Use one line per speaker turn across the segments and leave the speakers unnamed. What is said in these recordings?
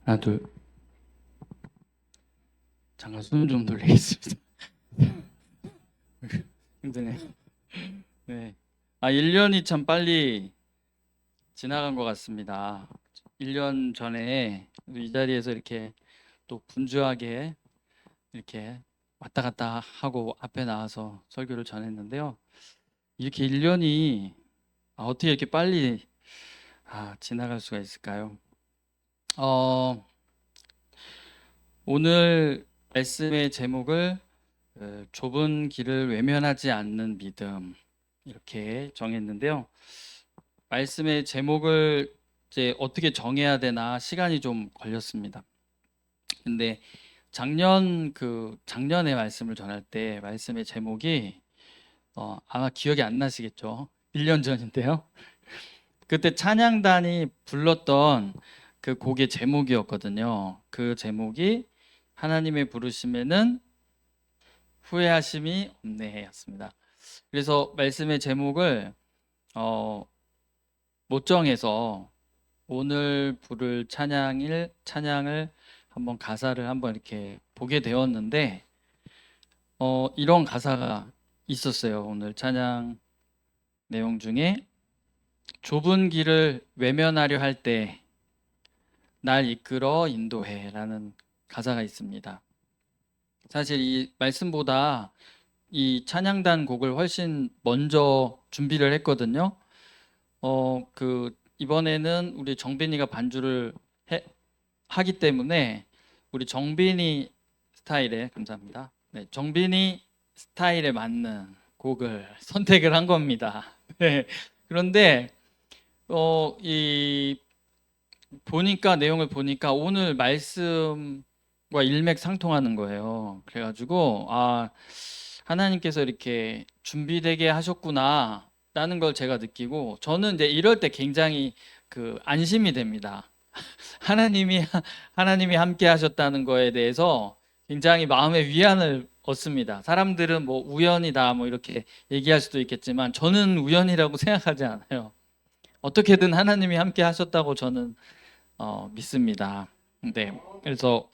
하나 둘. 잠깐 숨 좀 돌리겠습니다. 힘드네요. 네. 1년이 참 빨리 지나간 것 같습니다. 1년 전에 이 자리에서 이렇게 또 분주하게 이렇게 왔다 갔다 하고 앞에 나와서 설교를 전했는데요. 이렇게 1년이 어떻게 이렇게 빨리 지나갈 수가 있을까요? 오늘 말씀의 제목을 좁은 길을 외면하지 않는 믿음 이렇게 정했는데요. 말씀의 제목을 이제 어떻게 정해야 되나 시간이 좀 걸렸습니다. 근데 작년에 말씀을 전할 때 말씀의 제목이 아마 기억이 안 나시겠죠? 1년 전인데요. 그때 찬양단이 불렀던 그 곡의 제목이었거든요. 그 제목이 하나님의 부르심에는 후회하심이 없네였습니다. 그래서 말씀의 제목을 못 정해서 오늘 부를 찬양을 한번 가사를 한번 이렇게 보게 되었는데 이런 가사가 있었어요. 오늘 찬양 내용 중에 좁은 길을 외면하려 할 때 날 이끌어 인도해라는 가사가 있습니다. 사실 이 말씀보다 이 찬양단 곡을 훨씬 먼저 준비를 했거든요. 이번에는 우리 정빈이가 반주를 하기 때문에 우리 정빈이 스타일에 감사합니다. 네, 정빈이 스타일에 맞는 곡을 선택을 한 겁니다. 네, 그런데 이 보니까 내용을 보니까 오늘 말씀과 일맥상통하는 거예요. 그래가지고 하나님께서 이렇게 준비되게 하셨구나라는 걸 제가 느끼고 저는 이제 이럴 때 굉장히 안심이 됩니다. 하나님이 하나님이 함께 하셨다는 거에 대해서 굉장히 마음의 위안을 얻습니다. 사람들은 뭐 우연이다 뭐 이렇게 얘기할 수도 있겠지만 저는 우연이라고 생각하지 않아요. 어떻게든 하나님이 함께 하셨다고 저는 믿습니다. 네, 그래서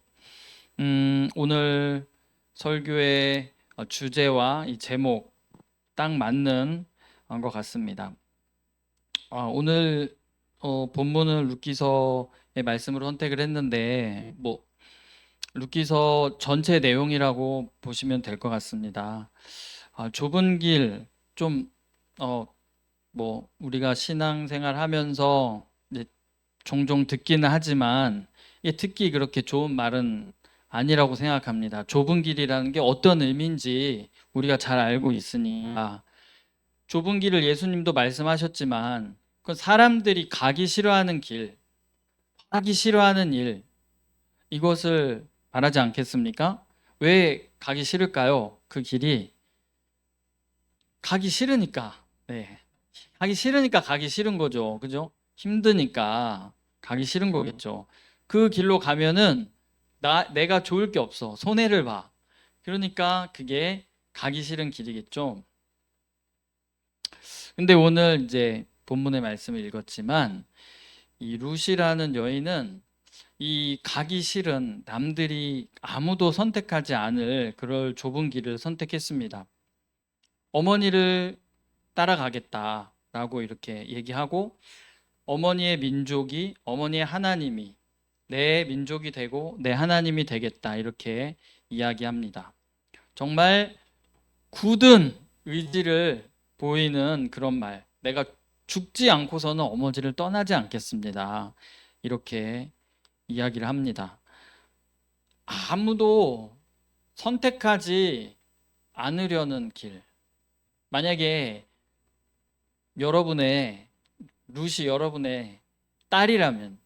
오늘 설교의 주제와 이 제목 딱 맞는 것 같습니다. 오늘 본문은 룻기서의 말씀으로 선택을 했는데 뭐 룻기서 전체 내용이라고 보시면 될 것 같습니다. 좁은 길 좀 뭐 우리가 신앙생활 하면서 이제 종종 듣기는 하지만 특히 그렇게 좋은 말은 아니라고 생각합니다. 좁은 길이라는 게 어떤 의미인지 우리가 잘 알고 있으니 좁은 길을 예수님도 말씀하셨지만 그건 사람들이 가기 싫어하는 길, 하기 싫어하는 일 이것을 말하지 않겠습니까? 왜 가기 싫을까요? 그 길이 가기 싫으니까. 네. 하기 싫으니까 가기 싫은 거죠. 그죠? 힘드니까 가기 싫은 거겠죠. 그 길로 가면은 내가 좋을 게 없어. 손해를 봐. 그러니까 그게 가기 싫은 길이겠죠. 근데 오늘 이제 본문의 말씀을 읽었지만 이 룻이라는 여인은 이 가기 싫은 남들이 아무도 선택하지 않을 그럴 좁은 길을 선택했습니다. 어머니를 따라가겠다라고 이렇게 얘기하고 어머니의 하나님이 내 민족이 되고 내 하나님이 되겠다 이렇게 이야기합니다. 정말 굳은 의지를 보이는 그런 말. 내가 죽지 않고서는 어머니를 떠나지 않겠습니다. 이렇게 이야기를 합니다. 아무도 선택하지 않으려는 길. 만약에 룻이 여러분의 딸이라면,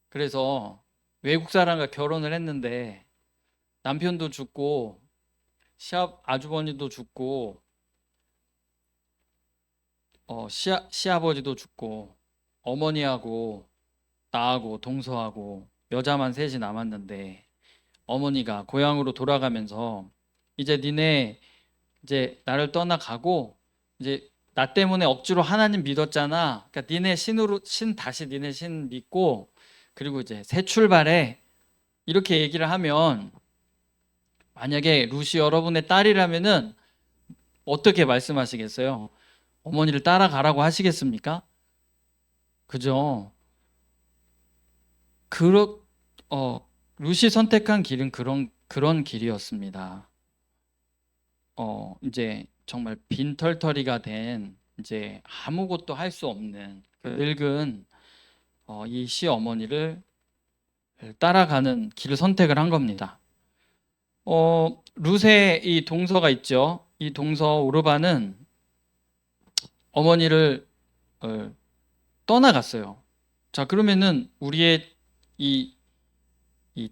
그래서 외국 사람과 결혼을 했는데 남편도 죽고 시아 아주버니도 죽고 시아버지도 죽고 어머니하고 나하고 동서하고 여자만 셋이 남았는데 어머니가 고향으로 돌아가면서 이제 니네 이제 나를 떠나가고 이제 나 때문에 억지로 하나님 믿었잖아. 그러니까 니네 신으로 다시 니네 신 믿고 그리고 이제 새 출발해 이렇게 얘기를 하면 만약에 룻이 여러분의 딸이라면은 어떻게 말씀하시겠어요? 어머니를 따라가라고 하시겠습니까? 그죠? 그러, 룻이 선택한 길은 그런 길이었습니다. 이제 정말 빈털터리가 된 이제 아무것도 할 수 없는 그 늙은 이 시어머니를 따라가는 길을 선택을 한 겁니다. 룻의 이 동서가 있죠. 이 동서 오르반은 어머니를 떠나갔어요. 자, 그러면은 우리의 이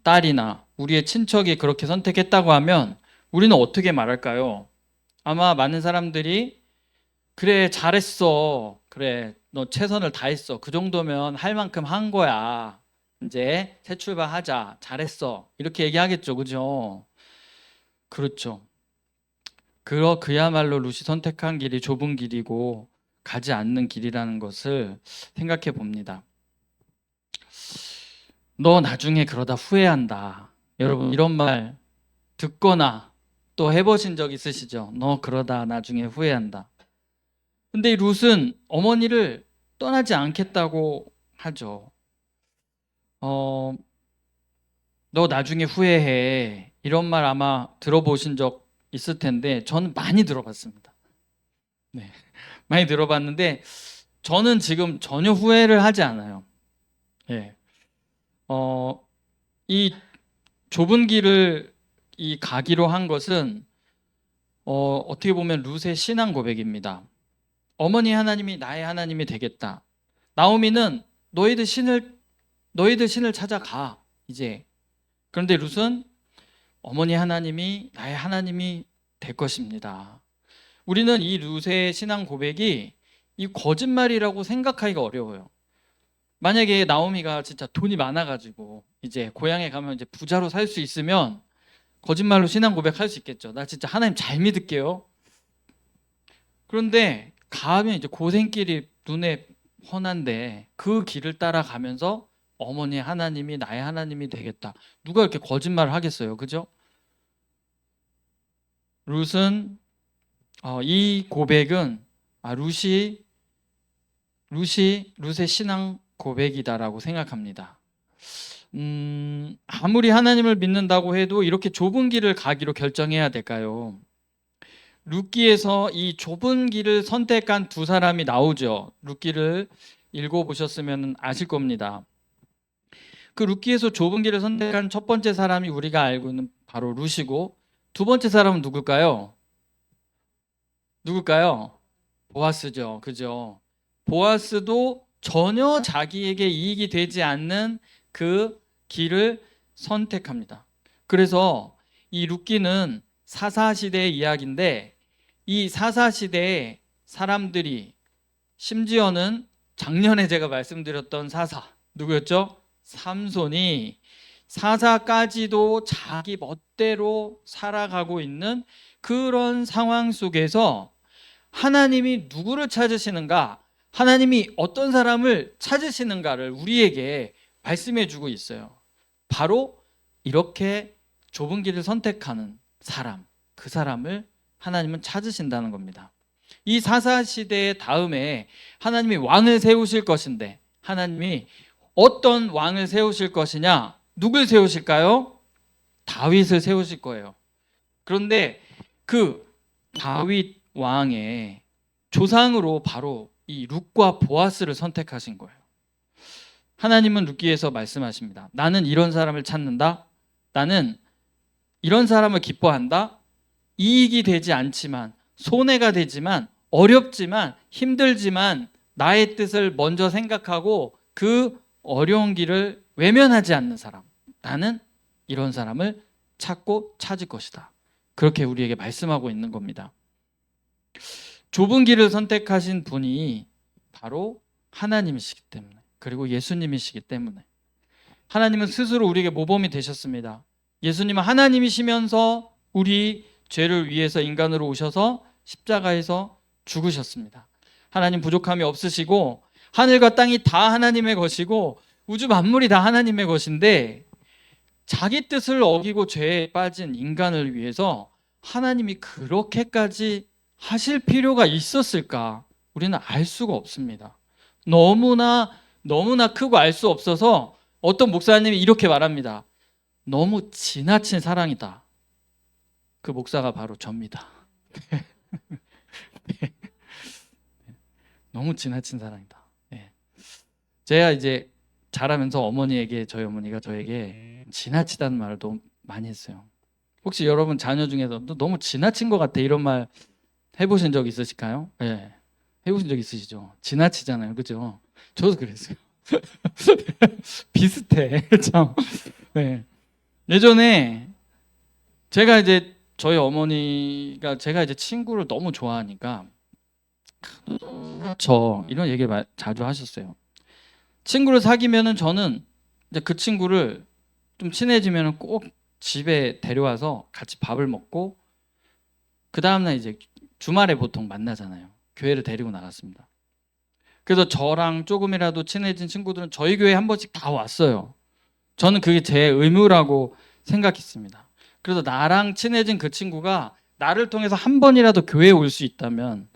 딸이나 우리의 친척이 그렇게 선택했다고 하면 우리는 어떻게 말할까요? 아마 많은 사람들이 그래, 잘했어. 그래, 너 최선을 다했어. 그 정도면 할 만큼 한 거야. 이제 새 출발하자. 잘했어. 이렇게 얘기하겠죠. 그죠? 그렇죠. 그야말로 룻이 선택한 길이 좁은 길이고 가지 않는 길이라는 것을 생각해 봅니다. 너 나중에 그러다 후회한다. 여러분 이런 말 듣거나 또 해보신 적 있으시죠? 너 그러다 나중에 후회한다. 근데 이 룻은 어머니를 떠나지 않겠다고 하죠. 너 나중에 후회해. 이런 말 아마 들어보신 적 있을 텐데 저는 많이 들어봤습니다. 네, 많이 들어봤는데 저는 지금 전혀 후회를 하지 않아요. 예. 이 좁은 길을 이 가기로 한 것은 어떻게 보면 룻의 신앙 고백입니다. 어머니 하나님이 나의 하나님이 되겠다. 나오미는 너희들 신을 찾아가 이제. 그런데 룻은 어머니 하나님이 나의 하나님이 될 것입니다. 우리는 이 룻의 신앙 고백이 이 거짓말이라고 생각하기가 어려워요. 만약에 나오미가 진짜 돈이 많아가지고 이제 고향에 가면 이제 부자로 살 수 있으면 거짓말로 신앙 고백할 수 있겠죠. 나 진짜 하나님 잘 믿을게요. 그런데 가면 이제 고생길이 눈에 훤한데 그 길을 따라가면서 어머니 하나님이 나의 하나님이 되겠다. 누가 이렇게 거짓말을 하겠어요, 그죠? 룻은 이 고백은 룻의 신앙 고백이다라고 생각합니다. 아무리 하나님을 믿는다고 해도 이렇게 좁은 길을 가기로 결정해야 될까요? 룻기에서 이 좁은 길을 선택한 두 사람이 나오죠. 룻기를 읽어보셨으면 아실 겁니다. 그 룻기에서 좁은 길을 선택한 첫 번째 사람이 우리가 알고 있는 바로 룻이고 두 번째 사람은 누굴까요? 보아스죠. 그죠? 보아스도 전혀 자기에게 이익이 되지 않는 그 길을 선택합니다. 그래서 이 룻기는 사사시대의 이야기인데 이 사사시대의 사람들이 심지어는 작년에 제가 말씀드렸던 사사 누구였죠? 삼손이 사사까지도 자기 멋대로 살아가고 있는 그런 상황 속에서 하나님이 누구를 찾으시는가, 하나님이 어떤 사람을 찾으시는가를 우리에게 말씀해 주고 있어요. 바로 이렇게 좁은 길을 선택하는 사람, 그 사람을 하나님은 찾으신다는 겁니다. 이 사사시대 다음에 하나님이 왕을 세우실 것인데 하나님이 어떤 왕을 세우실 것이냐? 누굴 세우실까요? 다윗을 세우실 거예요. 그런데 그 다윗 왕의 조상으로 바로 이 룻과 보아스를 선택하신 거예요. 하나님은 룻기에서 말씀하십니다. 나는 이런 사람을 찾는다. 나는 이런 사람을 기뻐한다. 이익이 되지 않지만 손해가 되지만 어렵지만 힘들지만 나의 뜻을 먼저 생각하고 그 어려운 길을 외면하지 않는 사람. 나는 이런 사람을 찾고 찾을 것이다. 그렇게 우리에게 말씀하고 있는 겁니다. 좁은 길을 선택하신 분이 바로 하나님이시기 때문에 그리고 예수님이시기 때문에 하나님은 스스로 우리에게 모범이 되셨습니다. 예수님은 하나님이시면서 우리 죄를 위해서 인간으로 오셔서 십자가에서 죽으셨습니다. 하나님 부족함이 없으시고 하늘과 땅이 다 하나님의 것이고 우주 만물이 다 하나님의 것인데 자기 뜻을 어기고 죄에 빠진 인간을 위해서 하나님이 그렇게까지 하실 필요가 있었을까? 우리는 알 수가 없습니다. 너무나 크고 알 수 없어서 어떤 목사님이 이렇게 말합니다. 너무 지나친 사랑이다. 그 목사가 바로 접니다. 너무 지나친 사랑이다. 네. 제가 이제 자라면서 저희 어머니가 저에게 지나치다는 말을 너무 많이 했어요. 혹시 여러분 자녀 중에서 너무 지나친 것 같아 이런 말 해보신 적 있으실까요? 네. 해보신 적 있으시죠? 지나치잖아요, 그죠? 저도 그랬어요. 비슷해, 참. 네. 예전에 제가 이제 저희 어머니가 제가 이제 친구를 너무 좋아하니까 이런 얘기 자주 하셨어요. 친구를 사귀면은 저는 이제 그 친구를 좀 친해지면은 꼭 집에 데려와서 같이 밥을 먹고 그 다음날 이제 주말에 보통 만나잖아요. 교회를 데리고 나갔습니다. 그래서 저랑 조금이라도 친해진 친구들은 저희 교회에 한 번씩 다 왔어요. 저는 그게 제 의무라고 생각했습니다. 그래서 나랑 친해진 그 친구가 나를 통해서 한 번이라도 교회에 올 수 있다면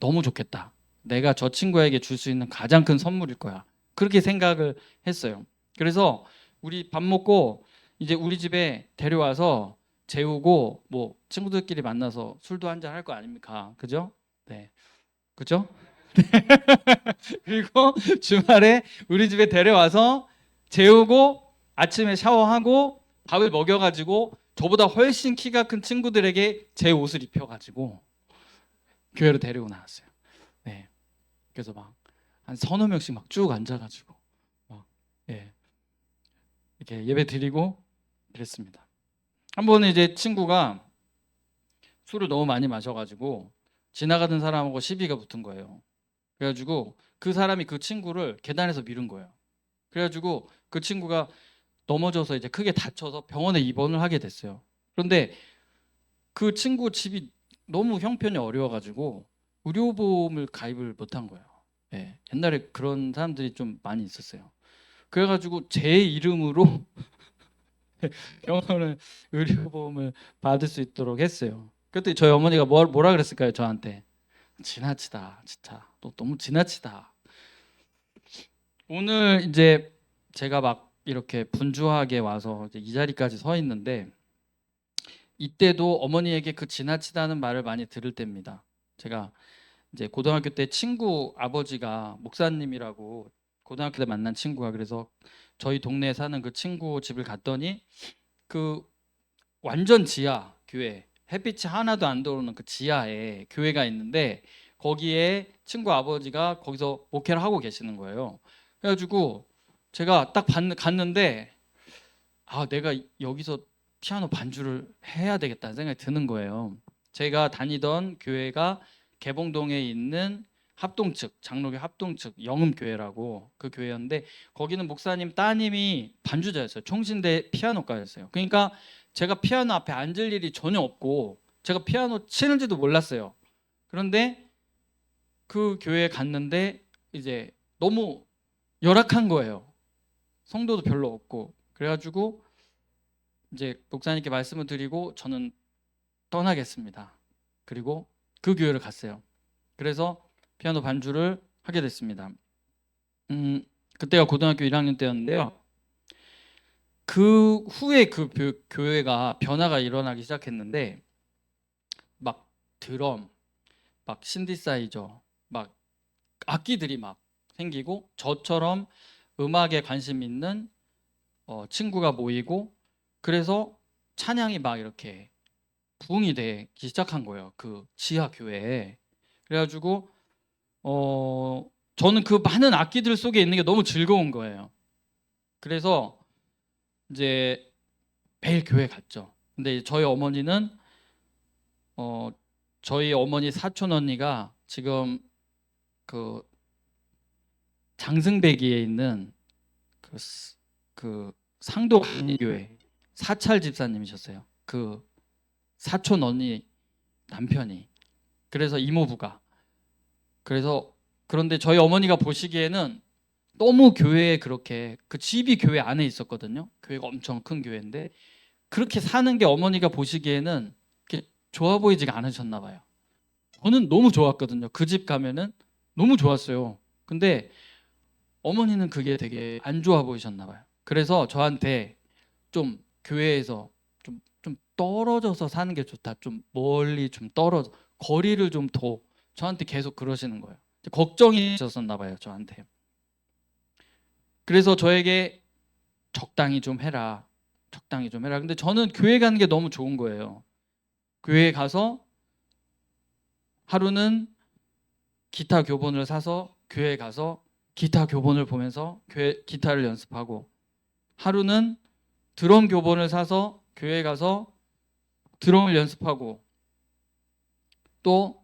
너무 좋겠다. 내가 저 친구에게 줄 수 있는 가장 큰 선물일 거야. 그렇게 생각을 했어요. 그래서 우리 밥 먹고 이제 우리 집에 데려와서 재우고 뭐 친구들끼리 만나서 술도 한잔 할 거 아닙니까? 그죠? 네. 그죠? 그리고 주말에 우리 집에 데려와서 재우고 아침에 샤워하고 밥을 먹여가지고 저보다 훨씬 키가 큰 친구들에게 제 옷을 입혀가지고 교회로 데리고 나왔어요. 네. 그래서 막 한 서너 명씩 막 쭉 앉아가지고 막 예. 이렇게 예배 드리고 그랬습니다. 한 번은 이제 친구가 술을 너무 많이 마셔가지고 지나가던 사람하고 시비가 붙은 거예요. 그래가지고 그 사람이 그 친구를 계단에서 밀은 거예요. 그래가지고 그 친구가 넘어져서 이제 크게 다쳐서 병원에 입원을 하게 됐어요. 그런데 그 친구 집이 너무 형편이 어려워가지고 의료보험을 가입을 못한 거예요. 예, 옛날에 그런 사람들이 좀 많이 있었어요. 그래가지고 제 이름으로 병원을 의료보험을 받을 수 있도록 했어요. 그때 저희 어머니가 뭐라 그랬을까요? 저한테 지나치다, 진짜 너 너무 지나치다. 오늘 이제 제가 막 이렇게 분주하게 와서 이제 이 자리까지 서 있는데 이때도 어머니에게 그 지나치다는 말을 많이 들을 때입니다. 제가 이제 고등학교 때 친구 아버지가 목사님이라고 고등학교 때 만난 친구가 그래서 저희 동네에 사는 그 친구 집을 갔더니 그 완전 지하 교회 햇빛이 하나도 안 들어오는 그 지하에 교회가 있는데 거기에 친구 아버지가 거기서 목회를 하고 계시는 거예요. 그래가지고 제가 딱 갔는데 아 내가 여기서 피아노 반주를 해야 되겠다는 생각이 드는 거예요. 제가 다니던 교회가 개봉동에 있는 합동측 장로교 합동측 영음교회라고 그 교회였는데 거기는 목사님 따님이 반주자였어요. 총신대 피아노과였어요. 그러니까 제가 피아노 앞에 앉을 일이 전혀 없고 제가 피아노 치는지도 몰랐어요. 그런데 그 교회에 갔는데 이제 너무 열악한 거예요. 성도도 별로 없고 그래가지고 이제 목사님께 말씀을 드리고 저는 떠나겠습니다. 그리고 그 교회를 갔어요. 그래서 피아노 반주를 하게 됐습니다. 그때가 고등학교 1학년 때였는데요. 그 후에 그 교회가 변화가 일어나기 시작했는데 막 드럼, 막 신디사이저, 막 악기들이 막 생기고 저처럼 음악에 관심 있는 친구가 모이고 그래서 찬양이 막 이렇게 부흥이 되기 시작한 거예요. 그 지하 교회에. 그래가지고 저는 그 많은 악기들 속에 있는 게 너무 즐거운 거예요. 그래서 이제 매일 교회 갔죠. 근데 저희 어머니는 저희 어머니 사촌 언니가 지금 그 장승배기에 있는 그 상도 감리교회 사찰 집사님이셨어요. 그 사촌 언니 남편이. 그래서 이모부가. 그래서 그런데 저희 어머니가 보시기에는 너무 교회에 그렇게 그 집이 교회 안에 있었거든요. 교회가 엄청 큰 교회인데 그렇게 사는 게 어머니가 보시기에는 이렇게 좋아 보이지가 않으셨나 봐요. 저는 너무 좋았거든요. 그 집 가면은 너무 좋았어요. 근데 어머니는 그게 되게 안 좋아 보이셨나 봐요. 그래서 저한테 좀 교회에서 좀 떨어져서 사는 게 좋다. 좀 멀리 좀 떨어져 거리를 좀 더 저한테 계속 그러시는 거예요. 걱정이 있었나 봐요, 저한테. 그래서 저에게 적당히 좀 해라. 적당히 좀 해라. 근데 저는 교회 가는 게 너무 좋은 거예요. 교회에 가서 하루는 기타 교본을 사서 교회에 가서 기타 교본을 보면서 교회 기타를 연습하고 하루는 드럼 교본을 사서 교회에 가서 드럼을 연습하고 또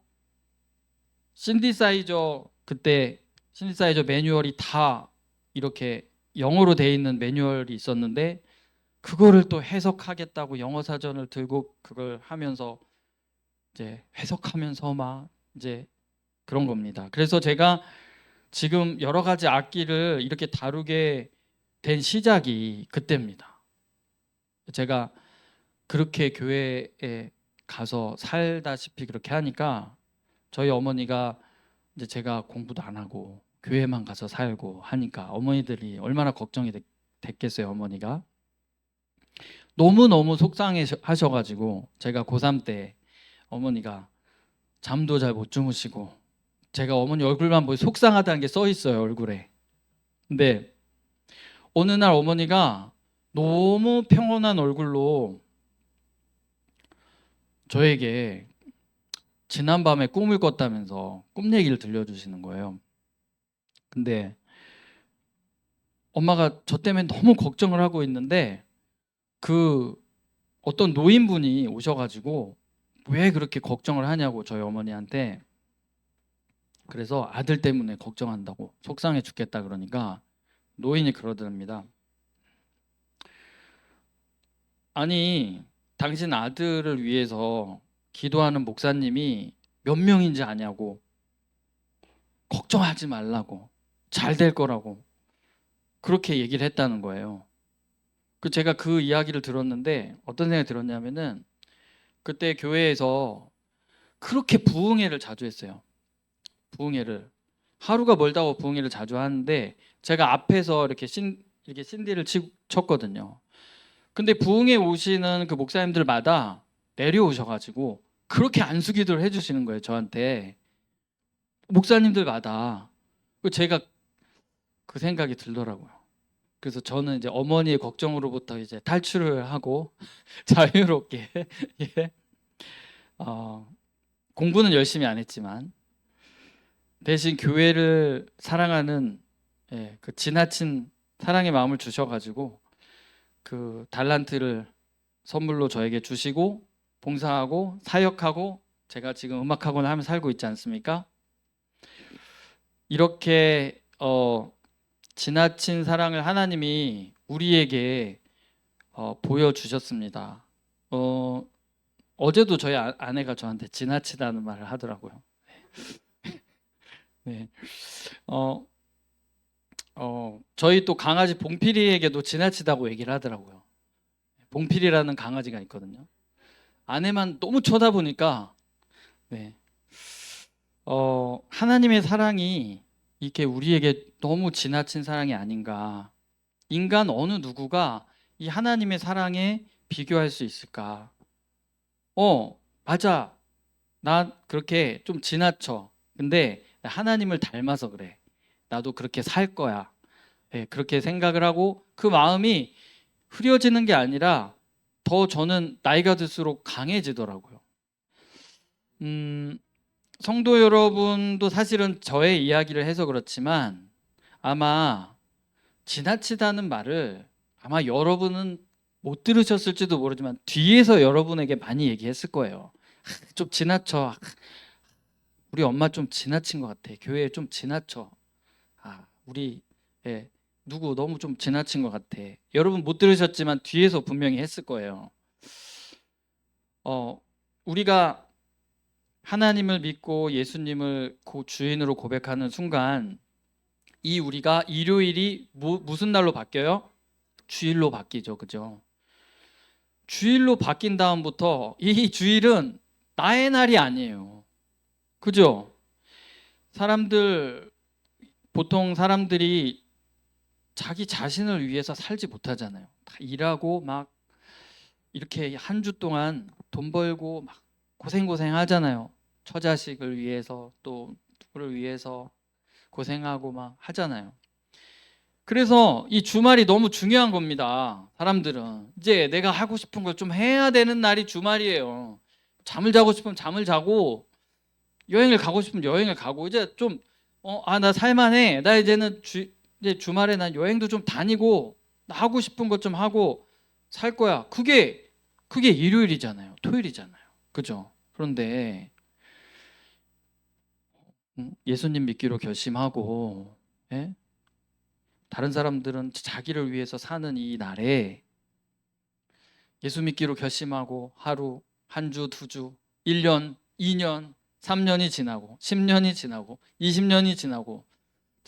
신디사이저 그때 신디사이저 매뉴얼이 다 이렇게 영어로 돼 있는 매뉴얼이 있었는데 그거를 또 해석하겠다고 영어 사전을 들고 그걸 하면서 이제 해석하면서 막 이제 그런 겁니다. 그래서 제가 지금 여러 가지 악기를 이렇게 다루게 된 시작이 그때입니다. 제가 그렇게 교회에 가서 살다시피 그렇게 하니까 저희 어머니가 이제 제가 공부도 안 하고 교회만 가서 살고 하니까 어머니들이 얼마나 걱정이 됐겠어요. 어머니가 너무너무 속상해 하셔가지고 제가 고3 때 어머니가 잠도 잘 못 주무시고 제가 어머니 얼굴만 보고 속상하다는 게 써 있어요, 얼굴에. 근데 어느 날 어머니가 너무 평온한 얼굴로 저에게 지난밤에 꿈을 꿨다면서 꿈 얘기를 들려주시는 거예요. 근데 엄마가 저 때문에 너무 걱정을 하고 있는데 그 어떤 노인분이 오셔가지고 왜 그렇게 걱정을 하냐고 저희 어머니한테. 그래서 아들 때문에 걱정한다고 속상해 죽겠다 그러니까 노인이 그러더랍니다. 아니 당신 아들을 위해서 기도하는 목사님이 몇 명인지 아냐고, 걱정하지 말라고, 잘 될 거라고 그렇게 얘기를 했다는 거예요. 제가 그 이야기를 들었는데 어떤 생각이 들었냐면은 그때 교회에서 그렇게 부흥회를 자주 했어요. 부흥회를 하루가 멀다고 부흥회를 자주 하는데 제가 앞에서 이렇게 신디를 쳤거든요. 근데 부흥회 오시는 그 목사님들마다 내려오셔가지고 그렇게 안수기도를 해주시는 거예요, 저한테. 목사님들마다. 제가 그 생각이 들더라고요. 그래서 저는 이제 어머니의 걱정으로부터 이제 탈출을 하고 자유롭게 예. 어, 공부는 열심히 안 했지만 대신 교회를 사랑하는 그 지나친 사랑의 마음을 주셔가지고 그 달란트를 선물로 저에게 주시고 봉사하고 사역하고 제가 지금 음악학원을 하면서 살고 있지 않습니까? 이렇게 지나친 사랑을 하나님이 우리에게 보여주셨습니다. 어제도 저희 아내가 저한테 지나치다는 말을 하더라고요. 네. 어, 저희 또 강아지 봉필이에게도 지나치다고 얘기를 하더라고요. 봉필이라는 강아지가 있거든요. 아내만 너무 쳐다보니까 네. 하나님의 사랑이 이렇게 우리에게 너무 지나친 사랑이 아닌가. 인간 어느 누구가 이 하나님의 사랑에 비교할 수 있을까? 맞아. 나 그렇게 좀 지나쳐. 근데 하나님을 닮아서 그래. 나도 그렇게 살 거야. 예, 그렇게 생각을 하고 그 마음이 흐려지는 게 아니라 더 저는 나이가 들수록 강해지더라고요. 성도 여러분도 사실은 저의 이야기를 해서 그렇지만 아마 지나치다는 말을 아마 여러분은 못 들으셨을지도 모르지만 뒤에서 여러분에게 많이 얘기했을 거예요. 좀 지나쳐. 우리 엄마 좀 지나친 것 같아. 교회에 좀 지나쳐. 우리 누구 너무 좀 지나친 것 같아. 여러분 못 들으셨지만 뒤에서 분명히 했을 거예요. 우리가 하나님을 믿고 예수님을 주인으로 고백하는 순간 이 우리가 일요일이 무슨 날로 바뀌어요? 주일로 바뀌죠. 그죠? 주일로 바뀐 다음부터 이 주일은 나의 날이 아니에요. 그죠? 사람들, 보통 사람들이 자기 자신을 위해서 살지 못하잖아요. 다 일하고 막 이렇게 한 주 동안 돈 벌고 막 고생 하잖아요. 처자식을 위해서 또 누구를 위해서 고생하고 막 하잖아요. 그래서 이 주말이 너무 중요한 겁니다. 사람들은 이제 내가 하고 싶은 걸 좀 해야 되는 날이 주말이에요. 잠을 자고 싶으면 잠을 자고 여행을 가고 싶으면 여행을 가고 이제 좀 나 살만해. 나 이제는 이제 주말에 난 여행도 좀 다니고 나 하고 싶은 것 좀 하고 살 거야. 그게 일요일이잖아요. 토요일이잖아요. 그죠? 그런데 예수님 믿기로 결심하고 예? 다른 사람들은 자기를 위해서 사는 이 날에 예수 믿기로 결심하고 하루, 한 주, 두 주, 1년, 2년, 3년이 지나고 10년이 지나고 20년이 지나고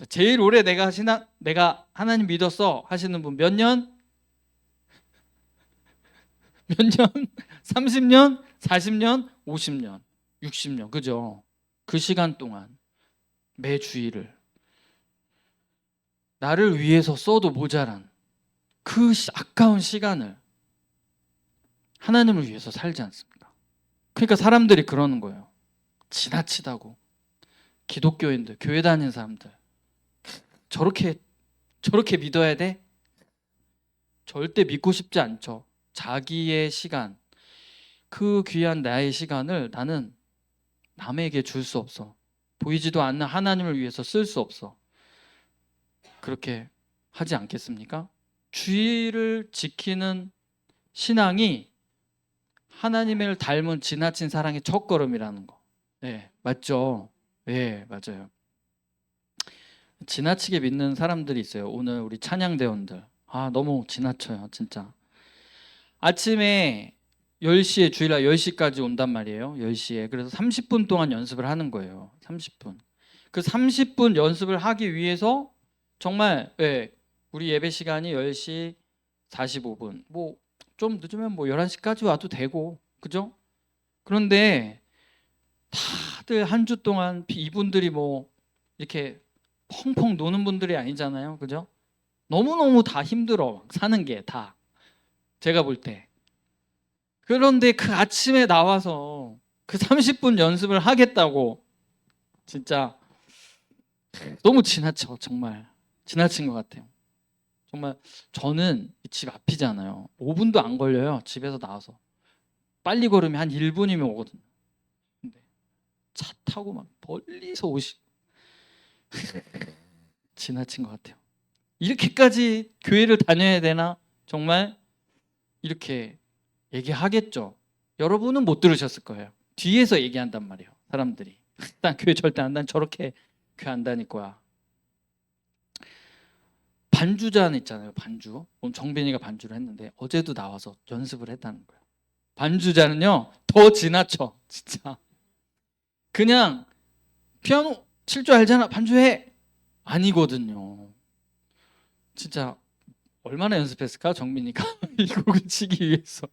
제일 오래 내가 하나님 믿었어 하시는 분 몇 년? 몇 년? 30년? 40년? 50년? 60년. 그죠? 그 시간 동안 매 주일을 나를 위해서 써도 모자란 그 아까운 시간을 하나님을 위해서 살지 않습니까? 그러니까 사람들이 그러는 거예요. 지나치다고. 기독교인들, 교회 다니는 사람들 저렇게 믿어야 돼? 절대 믿고 싶지 않죠. 자기의 시간, 그 귀한 나의 시간을 나는 남에게 줄 수 없어. 보이지도 않는 하나님을 위해서 쓸 수 없어. 그렇게 하지 않겠습니까? 주의를 지키는 신앙이 하나님을 닮은 지나친 사랑의 첫걸음이라는 거. 네, 맞죠? 네, 맞아요. 지나치게 믿는 사람들이 있어요. 오늘 우리 찬양대원들. 너무 지나쳐요, 진짜. 아침에 10시에 주일날 10시까지 온단 말이에요. 10시에. 그래서 30분 동안 연습을 하는 거예요. 30분. 그 30분 연습을 하기 위해서 정말 우리 예배 시간이 10시 45분. 뭐 좀 늦으면 뭐 11시까지 와도 되고. 그죠? 그런데 다들 한 주 동안 이분들이 뭐 이렇게 펑펑 노는 분들이 아니잖아요. 그죠? 너무너무 다 힘들어. 사는 게 다. 제가 볼 때. 그런데 그 아침에 나와서 그 30분 연습을 하겠다고 진짜 너무 지나쳐. 정말 지나친 것 같아요. 정말 저는 집 앞이잖아요. 5분도 안 걸려요. 집에서 나와서 빨리 걸으면 한 1분이면 오거든요. 근데 차 타고 막 멀리서 지나친 것 같아요. 이렇게까지 교회를 다녀야 되나? 정말 이렇게 얘기하겠죠. 여러분은 못 들으셨을 거예요. 뒤에서 얘기한단 말이에요. 사람들이. 난 교회 절대 안 다니. 저렇게 교회 안 다닐 거야. 반주자는 있잖아요. 반주. 오늘 정빈이가 반주를 했는데 어제도 나와서 연습을 했다는 거예요. 반주자는요. 더 지나쳐. 진짜. 그냥 피아노 칠 줄 알잖아. 반주해. 아니거든요. 진짜 얼마나 연습했을까? 정빈이가 이 곡을 치기 위해서.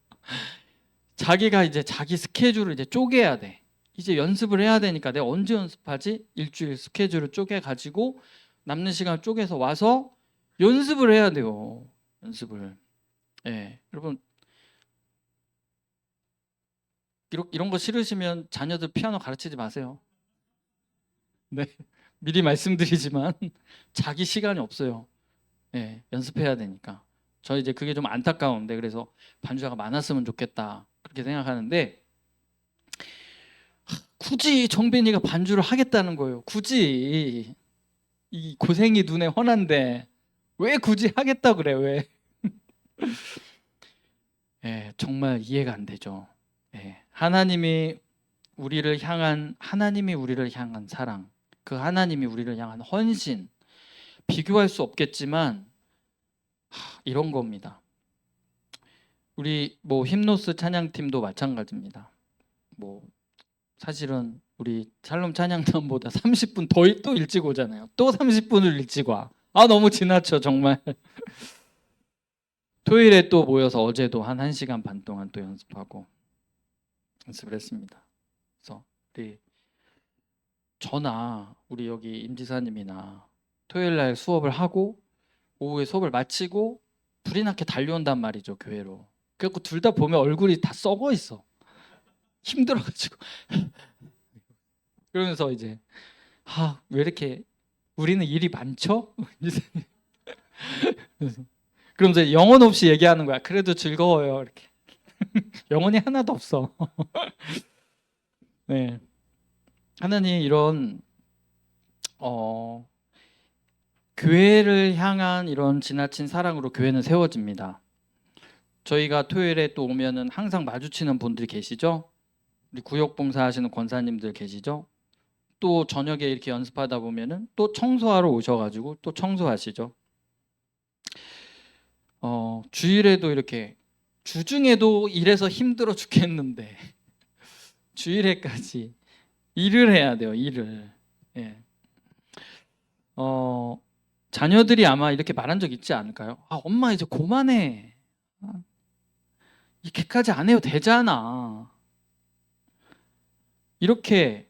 자기가 이제 자기 스케줄을 이제 쪼개야 돼. 이제 연습을 해야 되니까 내가 언제 연습하지? 일주일 스케줄을 쪼개 가지고 남는 시간을 쪼개서 와서 연습을 해야 돼요. 연습을. 여러분 이런 거 싫으시면 자녀들 피아노 가르치지 마세요. 네. 미리 말씀드리지만 자기 시간이 없어요. 연습해야 되니까. 저 이제 그게 좀 안타까운데 그래서 반주자가 많았으면 좋겠다. 그렇게 생각하는데 굳이 정빈이가 반주를 하겠다는 거예요. 굳이 이 고생이 눈에 훤한데 왜 굳이 하겠다 그래 왜? 정말 이해가 안 되죠. 하나님이 우리를 향한 사랑, 그 하나님이 우리를 향한 헌신 비교할 수 없겠지만 이런 겁니다. 우리 뭐 힘노스 찬양팀도 마찬가지입니다. 뭐 사실은 우리 샬롬 찬양단보다 30분 또 일찍 오잖아요. 또 30분을 일찍 와. 너무 지나쳐 정말. 토요일에 또 모여서 어제도 한 1시간 반 동안 또 연습을 했습니다. 그래서 저나 우리 여기 임지사님이나 토요일 날 수업을 하고 오후에 수업을 마치고 불이 나게 달려온단 말이죠, 교회로. 그래갖고 둘 다 보면 얼굴이 다 썩어 있어. 힘들어가지고. 그러면서 이제 왜 이렇게 우리는 일이 많죠? 그러면서 영혼 없이 얘기하는 거야. 그래도 즐거워요. 이렇게. 영혼이 하나도 없어. 네. 하나님 이런 교회를 향한 이런 지나친 사랑으로 교회는 세워집니다. 저희가 토요일에 또 오면은 항상 마주치는 분들이 계시죠? 우리 구역봉사 하시는 권사님들 계시죠? 또 저녁에 이렇게 연습하다 보면은 또 청소하러 오셔가지고 또 청소하시죠. 주일에도 이렇게 주중에도 일해서 힘들어 죽겠는데 주일에까지 일을 해야 돼요. 일을. 예. 자녀들이 아마 이렇게 말한 적 있지 않을까요? 엄마 이제 그만해. 이렇게까지 안 해도 되잖아. 이렇게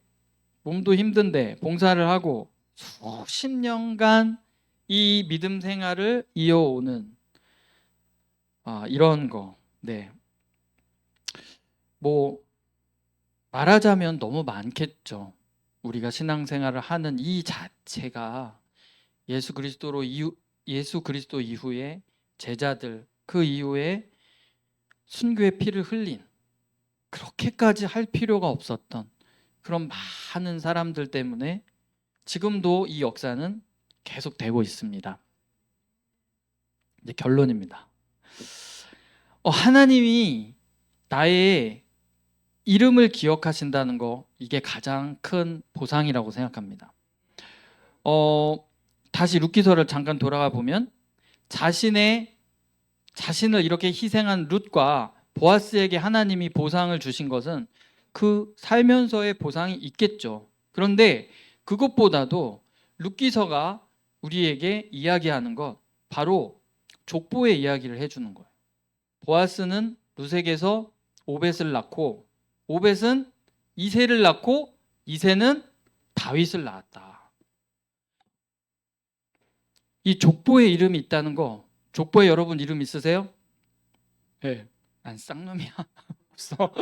몸도 힘든데 봉사를 하고 수십 년간 이 믿음 생활을 이어오는 이런 거. 네. 뭐 말하자면 너무 많겠죠. 우리가 신앙생활을 하는 이 자체가 예수 그리스도 이후에 제자들, 그 이후에 순교의 피를 흘린, 그렇게까지 할 필요가 없었던 그런 많은 사람들 때문에 지금도 이 역사는 계속되고 있습니다. 이제 결론입니다. 하나님이 나의 이름을 기억하신다는 거, 이게 가장 큰 보상이라고 생각합니다. 다시 룻기서를 잠깐 돌아가 보면 자신을 이렇게 희생한 룻과 보아스에게 하나님이 보상을 주신 것은 그 살면서의 보상이 있겠죠. 그런데 그것보다도 룻기서가 우리에게 이야기하는 것, 바로 족보의 이야기를 해주는 거예요. 보아스는 룻에게서 오벳을 낳고, 오벳은 이새를 낳고, 이새는 다윗을 낳았다. 이 족보에 이름이 있다는 거, 족보에 여러분 이름 있으세요? 네. 난 쌍놈이야. 없어.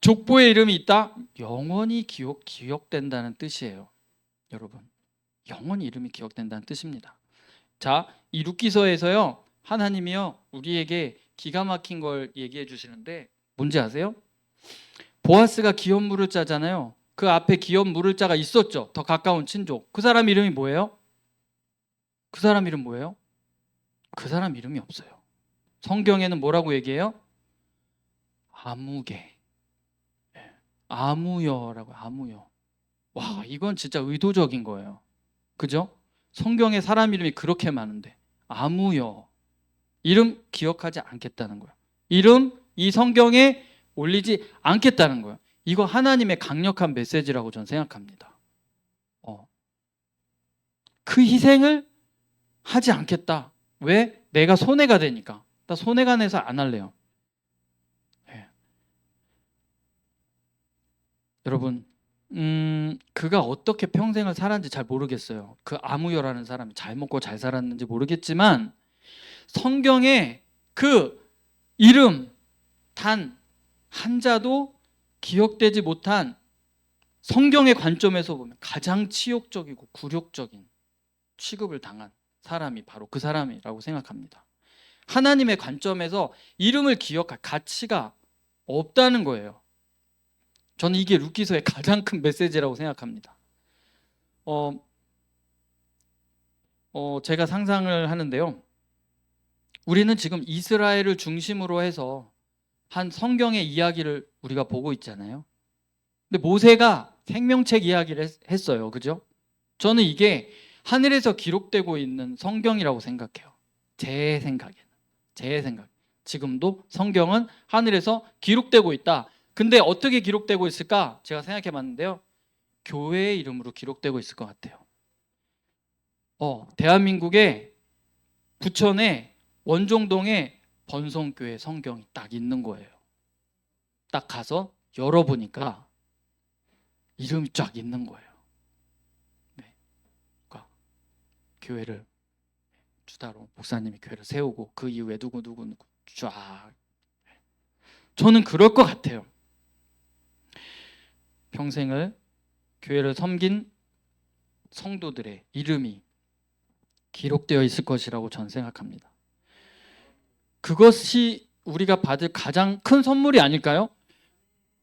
족보에 이름이 있다? 영원히 기억된다는 뜻이에요. 여러분, 영원히 이름이 기억된다는 뜻입니다. 자, 이 룻기서에서요, 하나님이요 우리에게 기가 막힌 걸 얘기해 주시는데 뭔지 아세요? 보아스가 기업 물을 자잖아요. 그 앞에 기업 물을 자가 있었죠. 더 가까운 친족. 그 사람 이름이 뭐예요? 그 사람 이름 뭐예요? 그 사람 이름이 없어요. 성경에는 뭐라고 얘기해요? 아무개. 아무여라고. 아무여. 와, 이건 진짜 의도적인 거예요. 그죠? 성경에 사람 이름이 그렇게 많은데 아무여. 이름 기억하지 않겠다는 거예요. 이름 이 성경에 올리지 않겠다는 거예요. 이거 하나님의 강력한 메시지라고 저는 생각합니다. 그 희생을 하지 않겠다. 왜? 내가 손해가 되니까. 나 손해가 내서 안 할래요. 네. 여러분, 그가 어떻게 평생을 살았는지 잘 모르겠어요. 그 아무여라는 사람이 잘 먹고 잘 살았는지 모르겠지만 성경에 그 이름 단 한자도 기억되지 못한, 성경의 관점에서 보면 가장 치욕적이고 굴욕적인 취급을 당한 사람이 바로 그 사람이라고 생각합니다. 하나님의 관점에서 이름을 기억할 가치가 없다는 거예요. 저는 이게 룻기서의 가장 큰 메시지라고 생각합니다. 제가 상상을 하는데요. 우리는 지금 이스라엘을 중심으로 해서 한 성경의 이야기를 우리가 보고 있잖아요. 근데 모세가 생명책 이야기를 했어요. 그죠? 저는 이게 하늘에서 기록되고 있는 성경이라고 생각해요. 제 생각. 지금도 성경은 하늘에서 기록되고 있다. 근데 어떻게 기록되고 있을까? 제가 생각해 봤는데요. 교회의 이름으로 기록되고 있을 것 같아요. 대한민국의 부천에 원종동에 번성교회 성경이 딱 있는 거예요. 딱 가서 열어보니까 이름이 쫙 있는 거예요. 네. 그러니까 교회를 주다로 목사님이 교회를 세우고 그 이후에 누구 쫙. 저는 그럴 것 같아요. 평생을 교회를 섬긴 성도들의 이름이 기록되어 있을 것이라고 저는 생각합니다. 그것이 우리가 받을 가장 큰 선물이 아닐까요?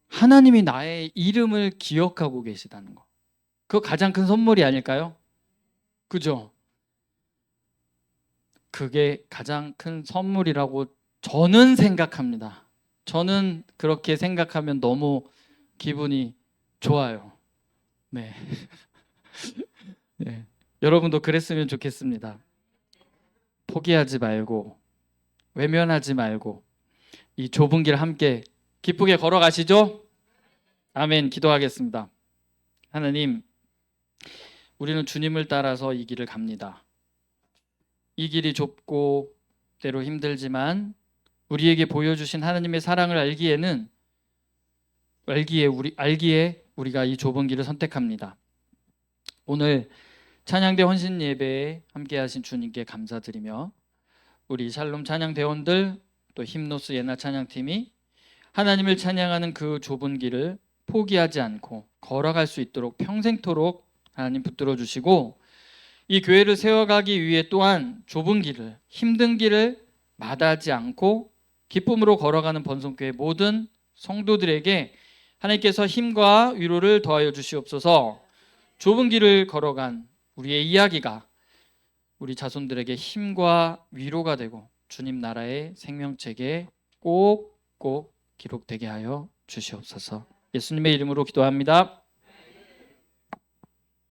하나님이 나의 이름을 기억하고 계시다는 거. 그거 가장 큰 선물이 아닐까요? 그죠? 그게 가장 큰 선물이라고 저는 생각합니다. 저는 그렇게 생각하면 너무 기분이 좋아요. 네. 네. 여러분도 그랬으면 좋겠습니다. 포기하지 말고, 외면하지 말고, 이 좁은 길 함께 기쁘게 걸어가시죠? 아멘. 기도하겠습니다. 하나님, 우리는 주님을 따라서 이 길을 갑니다. 이 길이 좁고 때로 힘들지만 우리에게 보여주신 하나님의 사랑을 알기에 우리가 이 좁은 길을 선택합니다. 오늘 찬양대 헌신 예배에 함께하신 주님께 감사드리며 우리 샬롬 찬양대원들 또 힘노스 예나 찬양팀이 하나님을 찬양하는 그 좁은 길을 포기하지 않고 걸어갈 수 있도록 평생토록 하나님 붙들어 주시고 이 교회를 세워가기 위해 또한 좁은 길을, 힘든 길을 마다하지 않고 기쁨으로 걸어가는 번성교회 모든 성도들에게 하나님께서 힘과 위로를 더하여 주시옵소서. 좁은 길을 걸어간 우리의 이야기가 우리 자손들에게 힘과 위로가 되고 주님 나라의 생명책에 꼭꼭 기록되게 하여 주시옵소서. 예수님의 이름으로 기도합니다.